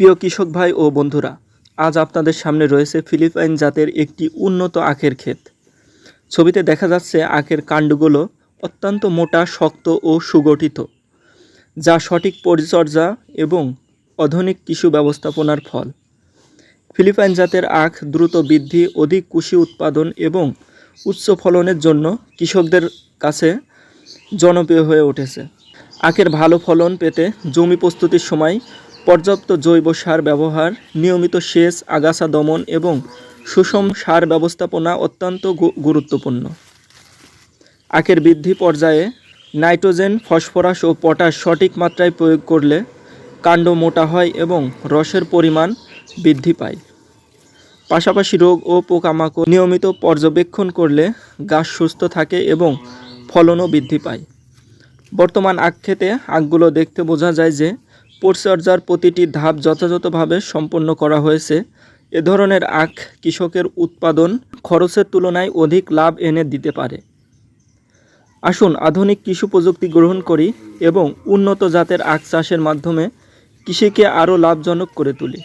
প্রিয় কৃষক ভাই ও বন্ধুরা, আজ আপনাদের সামনে রয়েছে ফিলিপাইন জাতের একটি উন্নত আখের ক্ষেত। ছবিতে দেখা যাচ্ছে আখের কাণ্ডগুলো অত্যন্ত মোটা, শক্ত ও সুগঠিত, যা সঠিক পরিচর্যা এবং আধুনিক কৃষি ব্যবস্থাপনার ফল। ফিলিপাইন জাতের আখ দ্রুত বৃদ্ধি, অধিক কুশি উৎপাদন এবং উচ্চ ফলনের জন্য কৃষকদের কাছে জনপ্রিয় হয়ে উঠেছে। আখের ভালো ফলন পেতে জমি প্রস্তুতির সময় পর্যাপ্ত জৈব সার ব্যবহার, নিয়মিত সেচ, আগাছা দমন এবং সুষম সার ব্যবস্থাপনা অত্যন্ত গুরুত্বপূর্ণ। আখের বৃদ্ধি পর্যায়ে নাইট্রোজেন, ফসফরাস ও পটাশ সঠিক মাত্রায় প্রয়োগ করলে কাণ্ড মোটা হয় এবং রসের পরিমাণ বৃদ্ধি পায়। পাশাপাশি রোগ ও পোকামাকড় নিয়মিত পর্যবেক্ষণ করলে গাছ সুস্থ থাকে এবং ফলনও বৃদ্ধি পায়। বর্তমান আখ ক্ষেতে আখগুলো দেখতে বোঝা যায় যে পরিচর্যার প্রতিটি ধাপ যথাযথভাবে সম্পন্ন করা হয়েছে। এ ধরনের আখ কৃষকের উৎপাদন খরচের তুলনায় অধিক লাভ এনে দিতে পারে। আসুন আধুনিক কৃষি প্রযুক্তি গ্রহণ করি এবং উন্নত জাতের আখ চাষের মাধ্যমে কৃষিকে আরও লাভজনক করে তুলি।